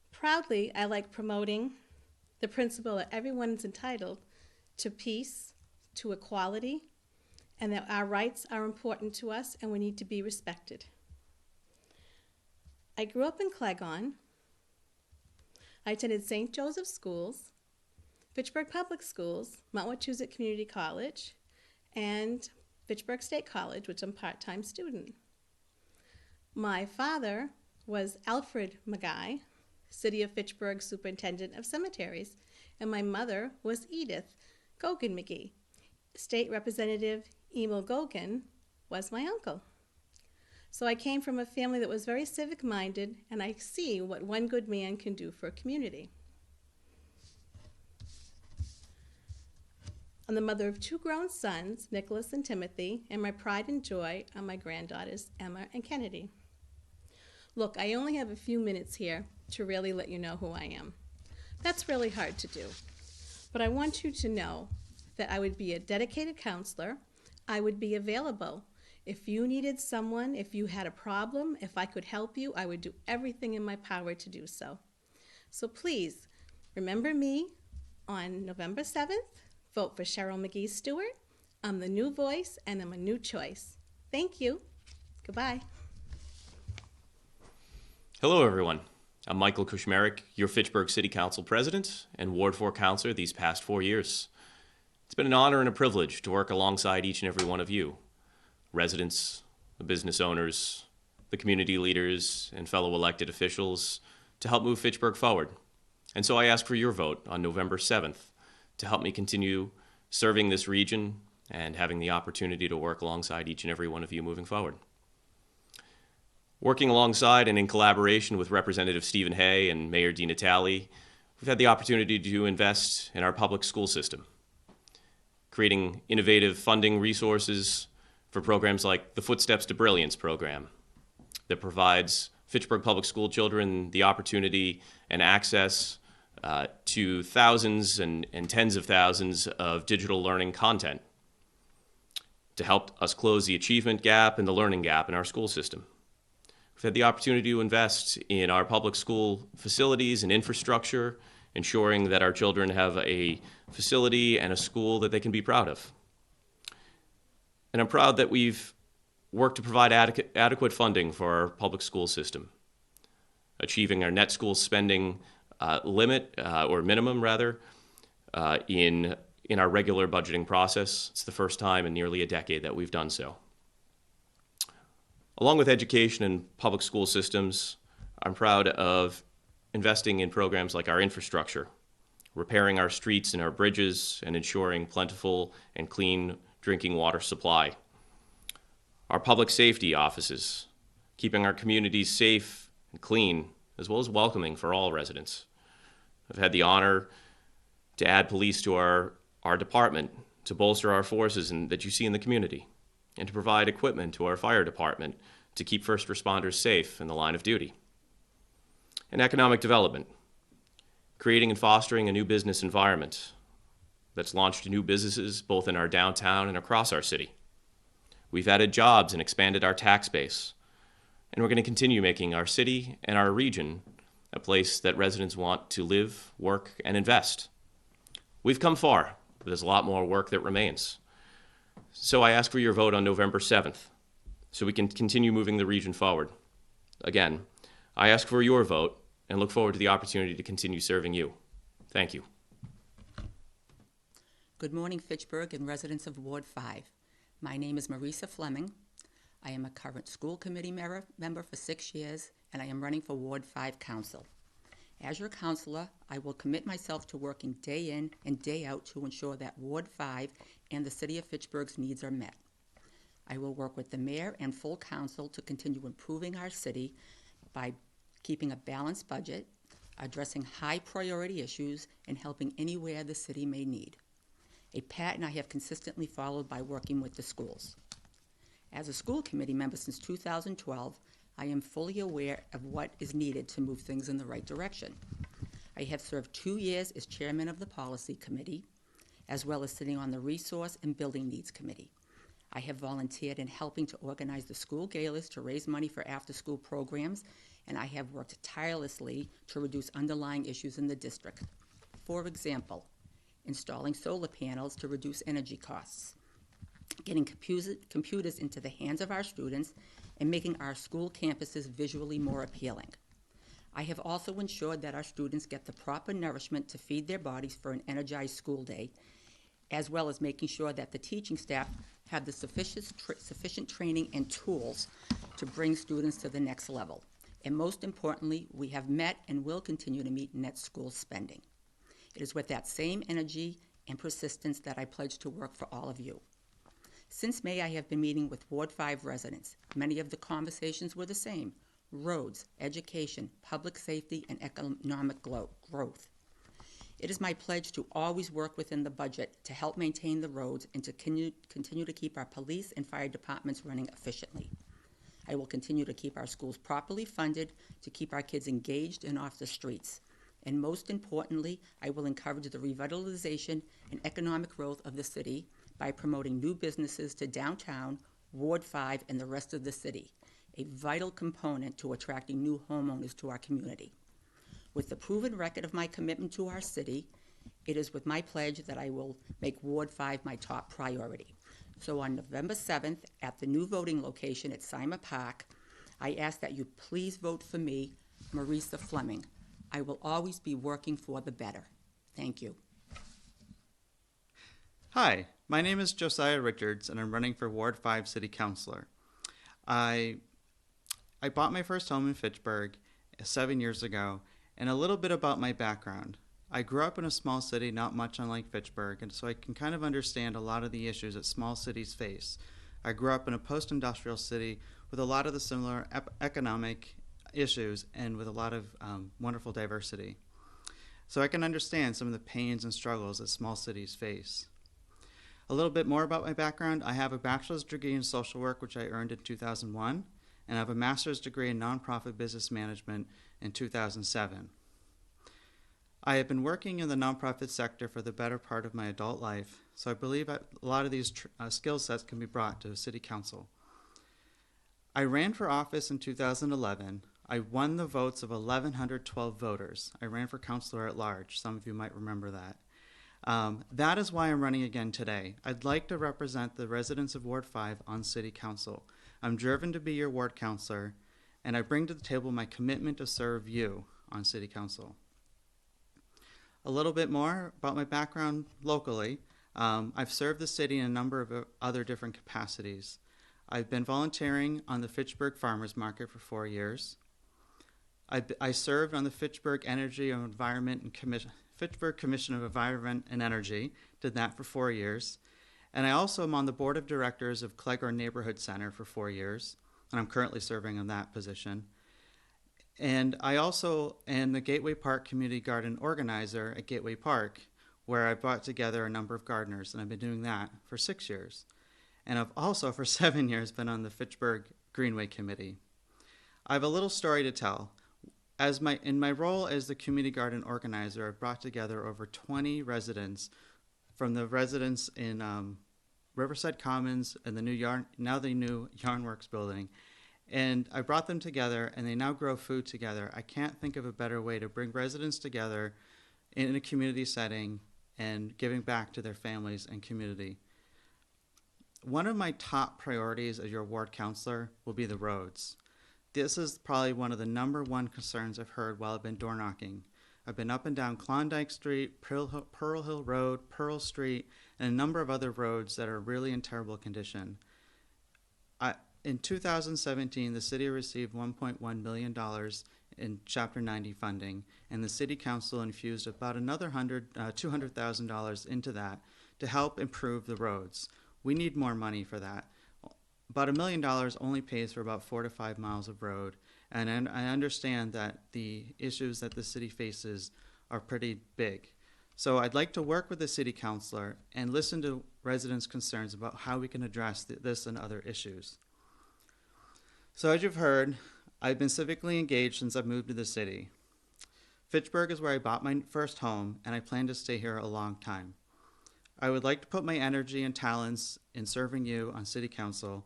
Proudly, I like promoting the principle that everyone is entitled to peace, to equality, and that our rights are important to us and we need to be respected. I grew up in Clegon. I attended St. Joseph Schools, Fitchburg Public Schools, Mount Wachusett Community College, and Fitchburg State College, which I'm a part-time student. My father was Alfred McGee, City of Fitchburg Superintendent of Cemeteries, and my mother was Edith Gogan McGee. State Representative Emil Gogan was my uncle. So I came from a family that was very civic-minded, and I see what one good man can do for a community. I'm the mother of 2 grown sons, Nicholas and Timothy, and my pride and joy are my granddaughters, Emma and Kennedy. Look, I only have a few minutes here to really let you know who I am. That's really hard to do. But I want you to know that I would be a dedicated counselor. I would be available. If you needed someone, if you had a problem, if I could help you, I would do everything in my power to do so. So please, remember me on November 7th. Vote for Cheryl McGee Stewart. I'm the new voice, and I'm a new choice. Thank you. Goodbye. Hello, everyone. I'm Michael Kushmerek, your Fitchburg City Council President and Ward 4 Councilor these past 4 years. It's been an honor and a privilege to work alongside each and every one of you, residents, the business owners, the community leaders, and fellow elected officials, to help move Fitchburg forward. And so I ask for your vote on November 7th to help me continue serving this region and having the opportunity to work alongside each and every one of you moving forward. Working alongside and in collaboration with Representative Stephen Hay and Mayor Di Natale, we've had the opportunity to invest in our public school system, creating innovative funding resources for programs like the Footsteps to Brilliance program that provides Fitchburg Public School children the opportunity and access to thousands and tens of thousands of digital learning content to help us close the achievement gap and the learning gap in our school system. We've had the opportunity to invest in our public school facilities and infrastructure, ensuring that our children have a facility and a school that they can be proud of. And I'm proud that we've worked to provide adequate funding for our public school system, achieving our net school spending limit, or minimum rather, in our regular budgeting process. It's the first time in nearly a decade that we've done so. Along with education and public school systems, I'm proud of investing in programs like our infrastructure, repairing our streets and our bridges, and ensuring plentiful and clean drinking water supply. Our public safety offices, keeping our communities safe and clean, as well as welcoming for all residents. I've had the honor to add police to our department to bolster our forces that you see in the community, and to provide equipment to our fire department to keep first responders safe in the line of duty. And economic development, creating and fostering a new business environment that's launched new businesses both in our downtown and across our city. We've added jobs and expanded our tax base, and we're going to continue making our city and our region a place that residents want to live, work, and invest. We've come far, but there's a lot more work that remains. So I ask for your vote on November 7th, so we can continue moving the region forward. Again, I ask for your vote and look forward to the opportunity to continue serving you. Thank you. Good morning, Fitchburg and residents of Ward 5. My name is Marisa Fleming. I am a current school committee member for 6 years, and I am running for Ward 5 Council. As your counselor, I will commit myself to working day in and day out to ensure that Ward 5 and the City of Fitchburg's needs are met. I will work with the mayor and full council to continue improving our city by keeping a balanced budget, addressing high priority issues, and helping anywhere the city may need. A pattern I have consistently followed by working with the schools. As a school committee member since 2012, I am fully aware of what is needed to move things in the right direction. I have served 2 years as chairman of the policy committee, as well as sitting on the resource and building needs committee. I have volunteered in helping to organize the school galas to raise money for after-school programs, and I have worked tirelessly to reduce underlying issues in the district. For example, installing solar panels to reduce energy costs, getting computers into the hands of our students, and making our school campuses visually more appealing. I have also ensured that our students get the proper nourishment to feed their bodies for an energized school day, as well as making sure that the teaching staff have the sufficient training and tools to bring students to the next level. And most importantly, we have met and will continue to meet net school spending. It is with that same energy and persistence that I pledge to work for all of you. Since May, I have been meeting with Ward 5 residents. Many of the conversations were the same: roads, education, public safety, and economic growth. It is my pledge to always work within the budget to help maintain the roads and to continue to keep our police and fire departments running efficiently. I will continue to keep our schools properly funded to keep our kids engaged and off the streets. And most importantly, I will encourage the revitalization and economic growth of the city by promoting new businesses to downtown, Ward 5, and the rest of the city, a vital component to attracting new homeowners to our community. With the proven record of my commitment to our city, it is with my pledge that I will make Ward 5 my top priority. So on November 7th, at the new voting location at Sima Park, I ask that you please vote for me, Marisa Fleming. I will always be working for the better. Thank you. Hi, my name is Josiah Richards, and I'm running for Ward 5 City Councilor. I bought my first home in Fitchburg 7 years ago, and a little bit about my background. I grew up in a small city not much unlike Fitchburg, and so I can kind of understand a lot of the issues that small cities face. I grew up in a post-industrial city with a lot of the similar economic issues and with a lot of wonderful diversity. So I can understand some of the pains and struggles that small cities face. A little bit more about my background: I have a bachelor's degree in social work, which I earned in 2001, and I have a master's degree in nonprofit business management in 2007. I have been working in the nonprofit sector for the better part of my adult life, so I believe a lot of these skill sets can be brought to City Council. I ran for office in 2011. I won the votes of 1,112 voters. I ran for councilor at large. Some of you might remember that. That is why I'm running again today. I'd like to represent the residents of Ward 5 on City Council. I'm driven to be your ward councilor, and I bring to the table my commitment to serve you on City Council. A little bit more about my background locally. I've served the city in a number of other different capacities. I've been volunteering on the Fitchburg Farmers Market for 4 years. I served on the Fitchburg Energy and Environment and Fitchburg Commission of Environment and Energy, did that for 4 years. And I also am on the board of directors of Cleghorn Neighborhood Center for 4 years, and I'm currently serving in that position. And I also am the Gateway Park Community Garden organizer at Gateway Park, where I brought together a number of gardeners, and I've been doing that for 6 years. And I've also, for 7 years, been on the Fitchburg Greenway Committee. I have a little story to tell. In my role as the community garden organizer, I've brought together over 20 residents from the residents in Riverside Commons and the new Yarnworks building. And I brought them together, and they now grow food together. I can't think of a better way to bring residents together in a community setting and giving back to their families and community. One of my top priorities as your ward councilor will be the roads. This is probably one of the #1 concerns I've heard while I've been door knocking. I've been up and down Klondike Street, Pearl Hill Road, Pearl Street, and a number of other roads that are really in terrible condition. In 2017, the city received $1.1 million in Chapter 90 funding, and the City Council infused about another $200,000 into that to help improve the roads. We need more money for that. About $1 million only pays for about 4 to 5 miles of road, and I understand that the issues that the city faces are pretty big. So I'd like to work with the city councilor and listen to residents' concerns about how we can address this and other issues. So as you've heard, I've been civically engaged since I've moved to the city. Fitchburg is where I bought my first home, and I plan to stay here a long time. I would like to put my energy and talents in serving you on city council,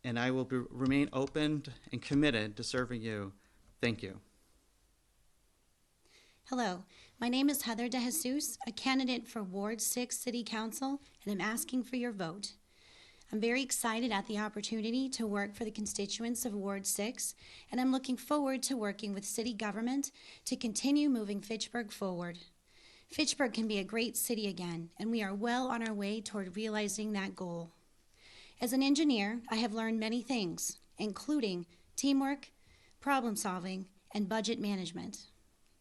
and I will remain open and committed to serving you. Thank you. Hello, my name is Heather DeJesus, a candidate for Ward 6 City Council, and I'm asking for your vote. I'm very excited at the opportunity to work for the constituents of Ward 6, and I'm looking forward to working with city government to continue moving Fitchburg forward. Fitchburg can be a great city again, and we are well on our way toward realizing that goal. As an engineer, I have learned many things, including teamwork, problem solving, and budget management.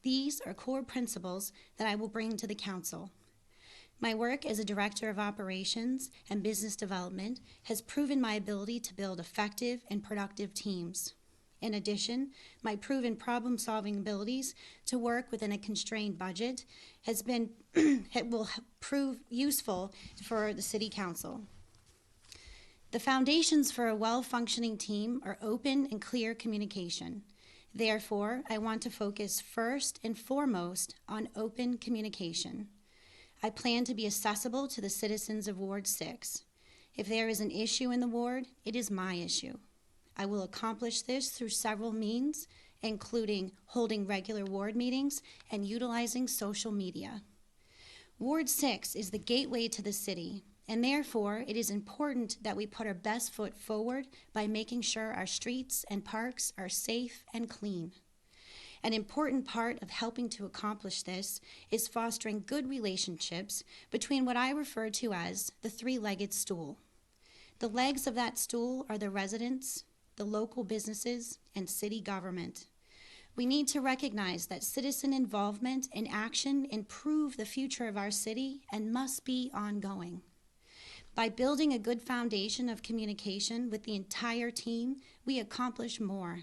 These are core principles that I will bring to the council. My work as a director of operations and business development has proven my ability to build effective and productive teams. In addition, my proven problem-solving abilities to work within a constrained budget it will prove useful for the city council. The foundations for a well-functioning team are open and clear communication. Therefore, I want to focus first and foremost on open communication. I plan to be accessible to the citizens of Ward 6. If there is an issue in the ward, it is my issue. I will accomplish this through several means, including holding regular ward meetings and utilizing social media. Ward 6 is the gateway to the city, and therefore it is important that we put our best foot forward by making sure our streets and parks are safe and clean. An important part of helping to accomplish this is fostering good relationships between what I refer to as the three-legged stool. The legs of that stool are the residents, the local businesses, and city government. We need to recognize that citizen involvement and action improve the future of our city and must be ongoing. By building a good foundation of communication with the entire team, we accomplish more.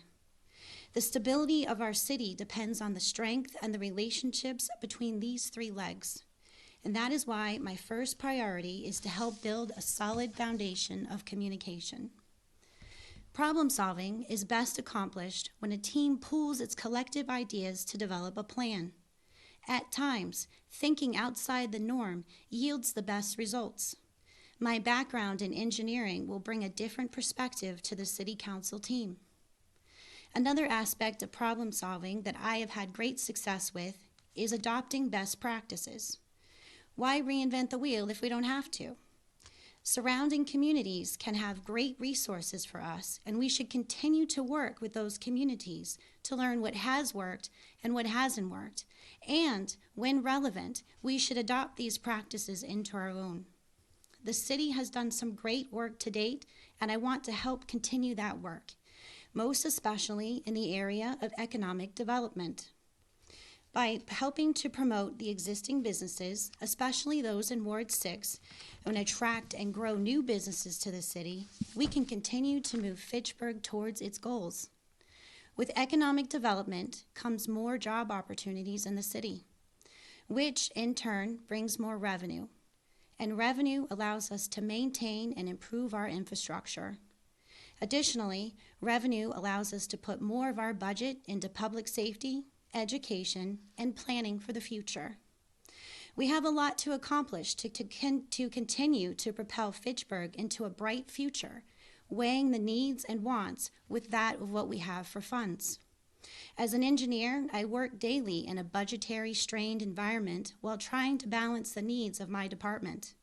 The stability of our city depends on the strength and the relationships between these three legs. And that is why my first priority is to help build a solid foundation of communication. Problem solving is best accomplished when a team pools its collective ideas to develop a plan. At times, thinking outside the norm yields the best results. My background in engineering will bring a different perspective to the City Council team. Another aspect of problem solving that I have had great success with is adopting best practices. Why reinvent the wheel if we don't have to? Surrounding communities can have great resources for us, and we should continue to work with those communities to learn what has worked and what hasn't worked. And, when relevant, we should adopt these practices into our own. The city has done some great work to date, and I want to help continue that work, most especially in the area of economic development. By helping to promote the existing businesses, especially those in Ward 6, and attract and grow new businesses to the city, we can continue to move Fitchburg towards its goals. With economic development comes more job opportunities in the city, which in turn brings more revenue. And revenue allows us to maintain and improve our infrastructure. Additionally, revenue allows us to put more of our budget into public safety, education, and planning for the future. We have a lot to accomplish to continue to propel Fitchburg into a bright future, weighing the needs and wants with that of what we have for funds. As an engineer, I work daily in a budgetary strained environment while trying to balance the needs of my department.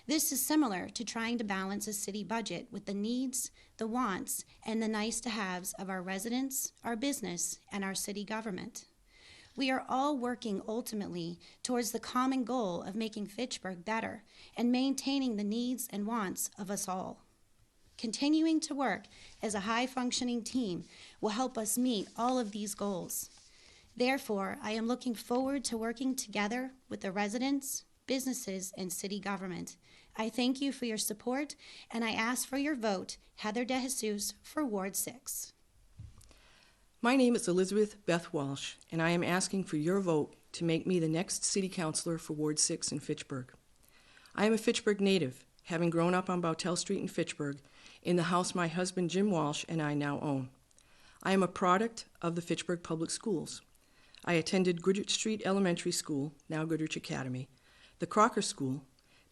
This is similar to trying to balance a city budget with the needs, the wants, and the nice-to-haves of our residents, our business, and our city government. We are all working ultimately towards the common goal of making Fitchburg better and maintaining the needs and wants of us all. Continuing to work as a high-functioning team will help us meet all of these goals. Therefore, I am looking forward to working together with the residents, businesses, and city government. I thank you for your support, and I ask for your vote, Heather DeJesus, for Ward 6. My name is Elizabeth Beth Walsh, and I am asking for your vote to make me the next city councilor for Ward 6 in Fitchburg. I am a Fitchburg native, having grown up on Boutell Street in Fitchburg, in the house my husband Jim Walsh and I now own. I am a product of the Fitchburg Public Schools. I attended Goodrich Street Elementary School, now Goodrich Academy, the Crocker School,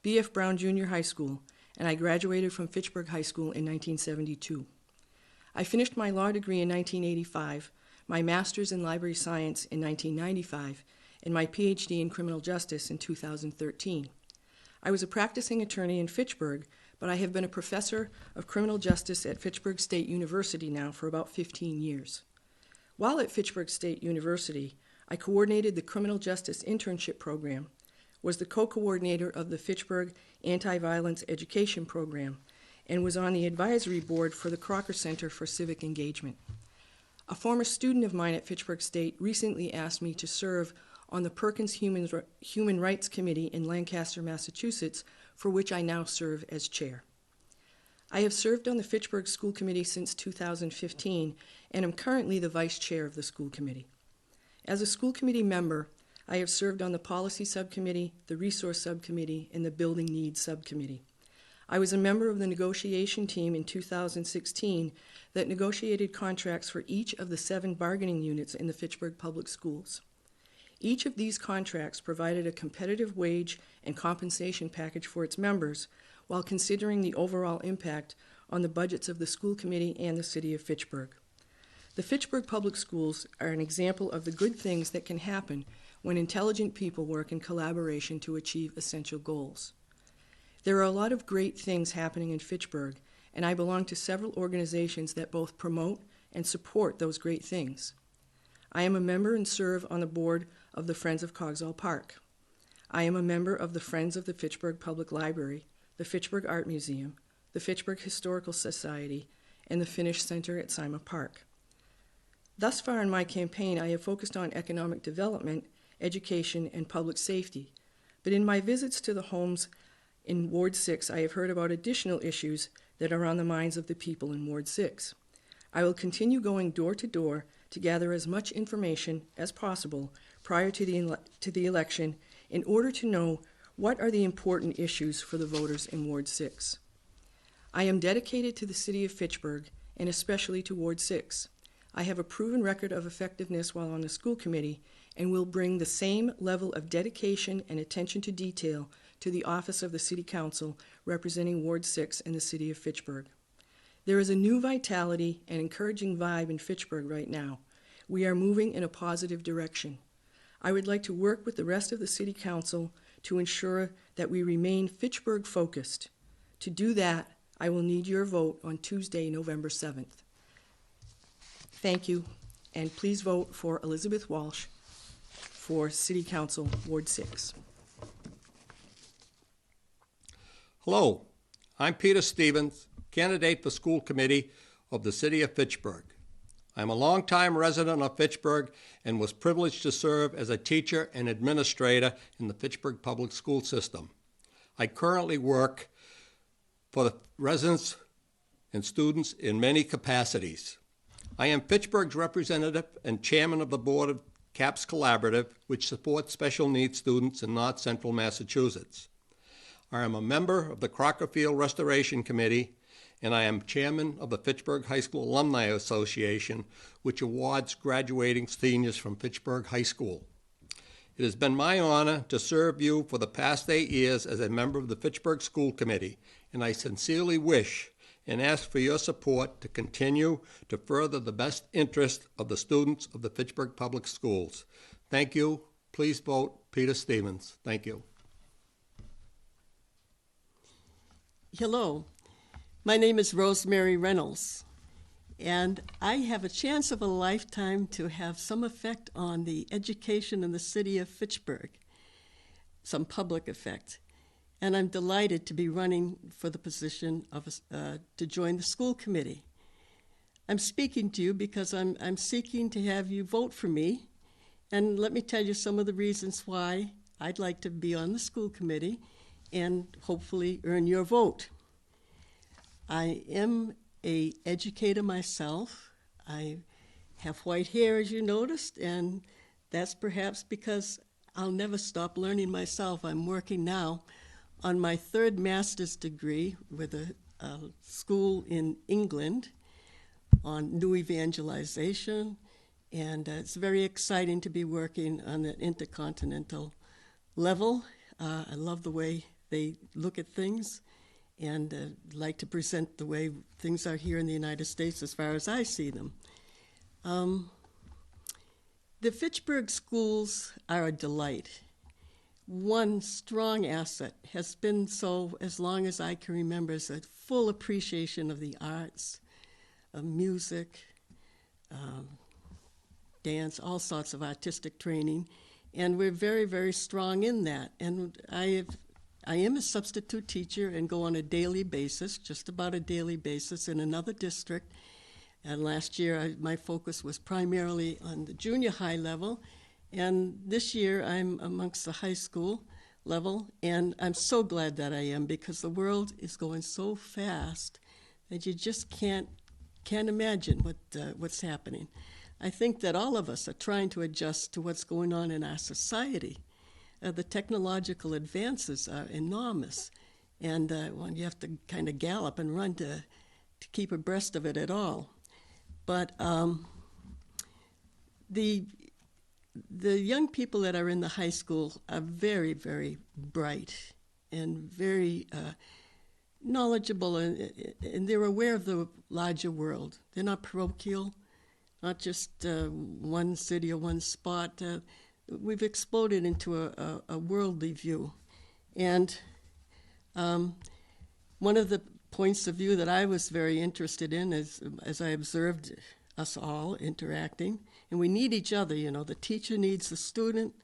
B.F. Brown Junior High School, and I graduated from Fitchburg High School in 1972. I finished my law degree in 1985, my master's in library science in 1995, and my PhD in criminal justice in 2013. I was a practicing attorney in Fitchburg, but I have been a professor of criminal justice at Fitchburg State University now for about 15 years. While at Fitchburg State University, I coordinated the criminal justice internship program, was the co-coordinator of the Fitchburg Anti-Violence Education Program, and was on the advisory board for the Crocker Center for Civic Engagement. A former student of mine at Fitchburg State recently asked me to serve on the Perkins Human Rights Committee in Lancaster, Massachusetts, for which I now serve as chair. I have served on the Fitchburg School Committee since 2015 and am currently the vice chair of the school committee. As a school committee member, I have served on the Policy Subcommittee, the Resource Subcommittee, and the Building Needs Subcommittee. I was a member of the negotiation team in 2016 that negotiated contracts for each of the 7 bargaining units in the Fitchburg Public Schools. Each of these contracts provided a competitive wage and compensation package for its members while considering the overall impact on the budgets of the school committee and the city of Fitchburg. The Fitchburg Public Schools are an example of the good things that can happen when intelligent people work in collaboration to achieve essential goals. There are a lot of great things happening in Fitchburg, and I belong to several organizations that both promote and support those great things. I am a member and serve on the board of the Friends of Cogswell Park. I am a member of the Friends of the Fitchburg Public Library, the Fitchburg Art Museum, the Fitchburg Historical Society, and the Finnish Center at Sima Park. Thus far in my campaign, I have focused on economic development, education, and public safety. But in my visits to the homes in Ward 6, I have heard about additional issues that are on the minds of the people in Ward 6. I will continue going door to door to gather as much information as possible prior to the election in order to know what are the important issues for the voters in Ward 6. I am dedicated to the city of Fitchburg and especially to Ward 6. I have a proven record of effectiveness while on the school committee and will bring the same level of dedication and attention to detail to the office of the City Council representing Ward 6 in the city of Fitchburg. There is a new vitality and encouraging vibe in Fitchburg right now. We are moving in a positive direction. I would like to work with the rest of the City Council to ensure that we remain Fitchburg focused. To do that, I will need your vote on Tuesday, November 7th. Thank you, and please vote for Elizabeth Walsh for City Council, Ward 6. Hello, I'm Peter Stevens, candidate for school committee of the city of Fitchburg. I'm a longtime resident of Fitchburg and was privileged to serve as a teacher and administrator in the Fitchburg public school system. I currently work for the residents and students in many capacities. I am Fitchburg's representative and chairman of the board of CAPS Collaborative, which supports special needs students in North Central Massachusetts. I am a member of the Crocker Field Restoration Committee, and I am chairman of the Fitchburg High School Alumni Association, which awards graduating seniors from Fitchburg High School. It has been my honor to serve you for the past 8 years as a member of the Fitchburg School Committee, and I sincerely wish and ask for your support to continue to further the best interest of the students of the Fitchburg Public Schools. Thank you. Please vote Peter Stevens. Thank you. Hello, my name is Rosemary Reynolds, and I have a chance of a lifetime to have some effect on the education in the city of Fitchburg, some public effect. And I'm delighted to be running for the position of to join the school committee. I'm speaking to you because I'm seeking to have you vote for me, and let me tell you some of the reasons why I'd like to be on the school committee and hopefully earn your vote. I am an educator myself. I have white hair, as you noticed, and that's perhaps because I'll never stop learning myself. I'm working now on my third master's degree with a school in England on new evangelization, and it's very exciting to be working on the intercontinental level. I love the way they look at things, and like to present the way things are here in the United States as far as I see them. The Fitchburg schools are a delight. One strong asset has been so as long as I can remember is a full appreciation of the arts, of music, dance, all sorts of artistic training, and we're very, very strong in that. And I am a substitute teacher and go on a daily basis, just about a daily basis, in another district. And last year, my focus was primarily on the junior high level. And this year, I'm amongst the high school level. And I'm so glad that I am, because the world is going so fast that you just can't imagine what's happening. I think that all of us are trying to adjust to what's going on in our society. The technological advances are enormous. And you have to kind of gallop and run to keep abreast of it at all. But the young people that are in the high school are very, very bright and very knowledgeable, and they're aware of the larger world. They're not parochial, not just one city or one spot. We've exploded into a worldly view. And one of the points of view that I was very interested in as I observed us all interacting, and we need each other, the teacher needs the student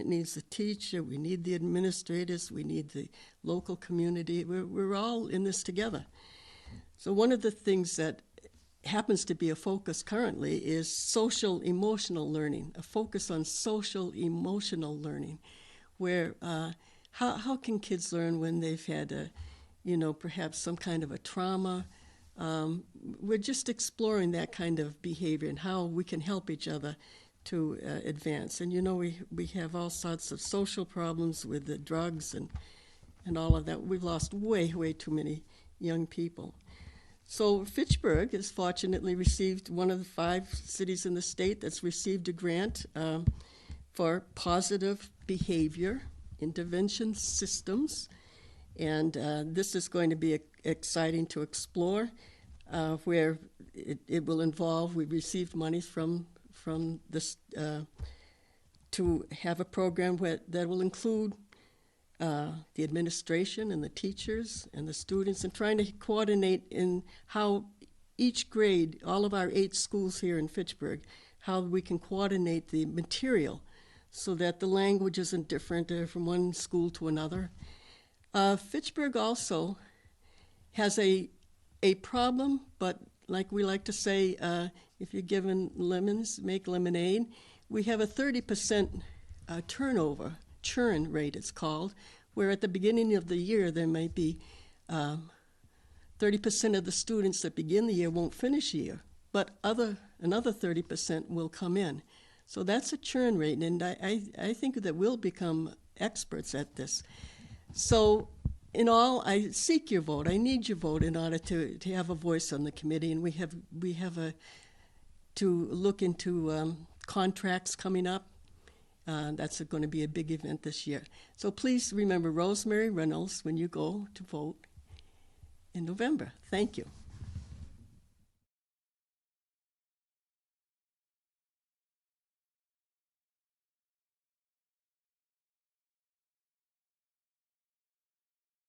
needs the teacher, we need the administrators, we need the local community. We're all in this together. So one of the things that happens to be a focus currently is social emotional learning, a focus on social emotional learning, where how can kids learn when they've had perhaps some kind of a trauma. We're just exploring that kind of behavior and how we can help each other to advance. And we have all sorts of social problems with the drugs and all of that. We've lost way, way too many young people. So Fitchburg has fortunately received one of the 5 cities in the state that's received a grant for positive behavior intervention systems. And this is going to be exciting to explore, where it will involve, we received money from this to have a program that will include the administration and the teachers and the students, and trying to coordinate in how each grade, all of our 8 schools here in Fitchburg, how we can coordinate the material so that the language isn't different from one school to another. Fitchburg also has a problem, but like we like to say, if you're given lemons, make lemonade. We have a 30% churn rate it's called, where at the beginning of the year there might be 30% of the students that begin the year won't finish the year, but another 30% will come in. So that's a churn rate, and I think that we'll become experts at this. So in all, I seek your vote. I need your vote in order to have a voice on the committee, and we have to look into contracts coming up. That's going to be a big event this year. So please remember Rosemary Reynolds when you go to vote in November. Thank you.